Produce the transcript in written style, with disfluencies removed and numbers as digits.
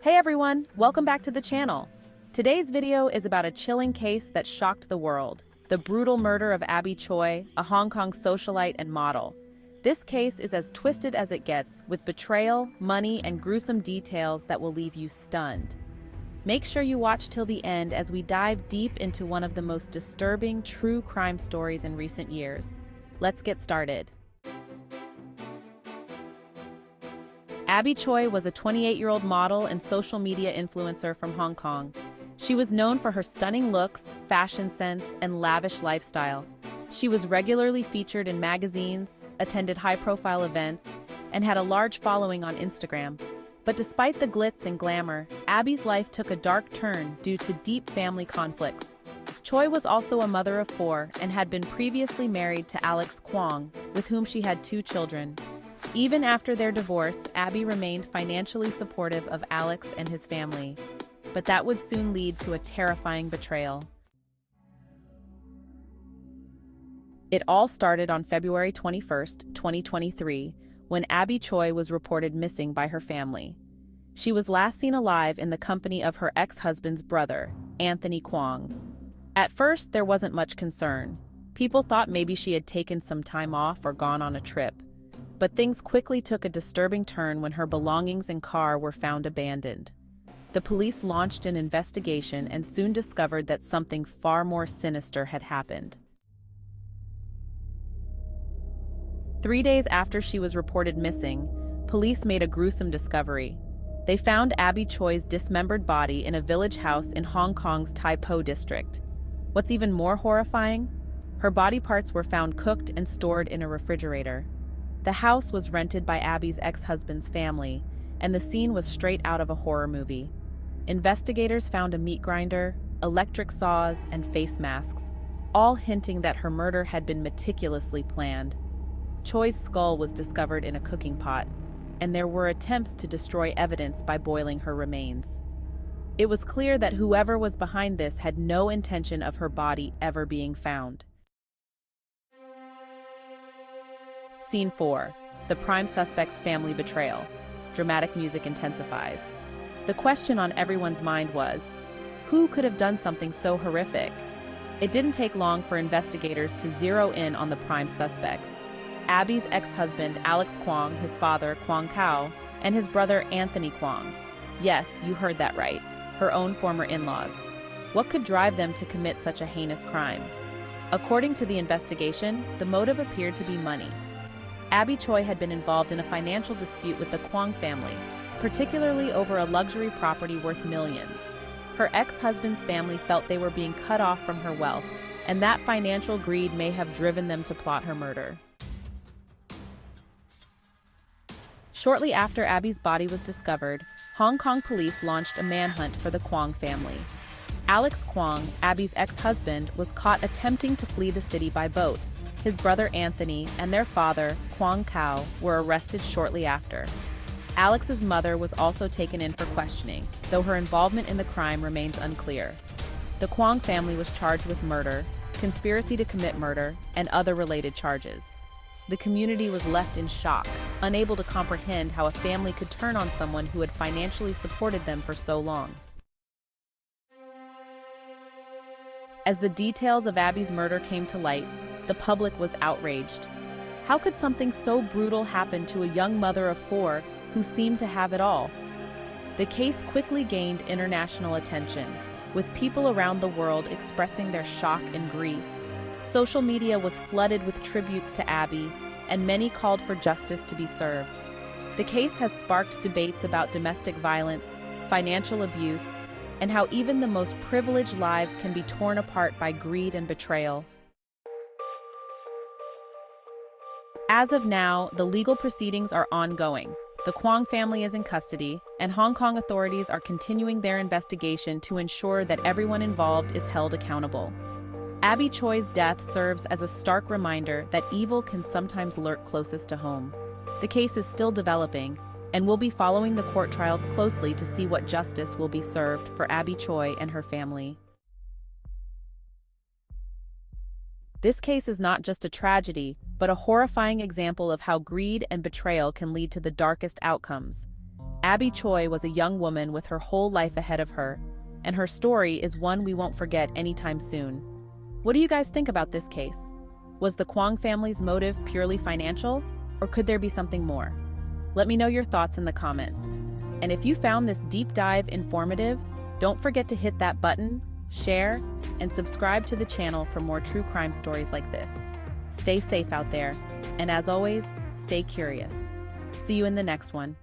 Hey everyone, welcome back to the channel. Today's video is about a chilling case that shocked the world, the brutal murder of Abby Choi, a Hong Kong socialite and model. This case is as twisted as it gets, with betrayal, money, and gruesome details that will leave you stunned. Make sure you watch till the end as we dive deep into one of the most disturbing true crime stories in recent years. Let's get started. Abby Choi was a 28-year-old model and social media influencer from Hong Kong. She was known for her stunning looks, fashion sense, and lavish lifestyle. She was regularly featured in magazines, attended high-profile events, and had a large following on Instagram. But despite the glitz and glamour, Abby's life took a dark turn due to deep family conflicts. Choi was also a mother of 4 and had been previously married to Alex Kwong, with whom she had 2 children. Even after their divorce, Abby remained financially supportive of Alex and his family. But that would soon lead to a terrifying betrayal. It all started on February 21, 2023, when Abby Choi was reported missing by her family. She was last seen alive in the company of her ex-husband's brother, Anthony Kwong. At first, there wasn't much concern. People thought maybe she had taken some time off or gone on a trip. But things quickly took a disturbing turn when her belongings and car were found abandoned. The police launched an investigation and soon discovered that something far more sinister had happened. 3 days after she was reported missing, police made a gruesome discovery. They found Abby Choi's dismembered body in a village house in Hong Kong's Tai Po district. What's even more horrifying? Her body parts were found cooked and stored in a refrigerator. The house was rented by Abby's ex-husband's family, and the scene was straight out of a horror movie. Investigators found a meat grinder, electric saws, and face masks, all hinting that her murder had been meticulously planned. Choi's skull was discovered in a cooking pot, and there were attempts to destroy evidence by boiling her remains. It was clear that whoever was behind this had no intention of her body ever being found. Scene 4. The prime suspect's family betrayal. Dramatic music intensifies. The question on everyone's mind was, who could have done something so horrific? It didn't take long for investigators to zero in on the prime suspects. Abby's ex-husband, Alex Kwong, his father, Kwong Kao, and his brother, Anthony Kwong. Yes, you heard that right. Her own former in-laws. What could drive them to commit such a heinous crime? According to the investigation, the motive appeared to be money. Abby Choi had been involved in a financial dispute with the Kwong family, particularly over a luxury property worth millions. Her ex-husband's family felt they were being cut off from her wealth, and that financial greed may have driven them to plot her murder. Shortly after Abby's body was discovered, Hong Kong police launched a manhunt for the Kwong family. Alex Kwong, Abby's ex-husband, was caught attempting to flee the city by boat. His brother Anthony and their father, Kwong Kao, were arrested shortly after. Alex's mother was also taken in for questioning, though her involvement in the crime remains unclear. The Kwong family was charged with murder, conspiracy to commit murder, and other related charges. The community was left in shock, unable to comprehend how a family could turn on someone who had financially supported them for so long. As the details of Abby's murder came to light, the public was outraged. How could something so brutal happen to a young mother of 4 who seemed to have it all? The case quickly gained international attention, with people around the world expressing their shock and grief. Social media was flooded with tributes to Abby, and many called for justice to be served. The case has sparked debates about domestic violence, financial abuse, and how even the most privileged lives can be torn apart by greed and betrayal. As of now, the legal proceedings are ongoing. The Kwong family is in custody, and Hong Kong authorities are continuing their investigation to ensure that everyone involved is held accountable. Abby Choi's death serves as a stark reminder that evil can sometimes lurk closest to home. The case is still developing, and we'll be following the court trials closely to see what justice will be served for Abby Choi and her family. This case is not just a tragedy, but a horrifying example of how greed and betrayal can lead to the darkest outcomes. Abby Choi was a young woman with her whole life ahead of her, and her story is one we won't forget anytime soon. What do you guys think about this case? Was the Kwong family's motive purely financial, or could there be something more? Let me know your thoughts in the comments. And if you found this deep dive informative, don't forget to hit that button, share, and subscribe to the channel for more true crime stories like this. Stay safe out there, and as always, stay curious. See you in the next one.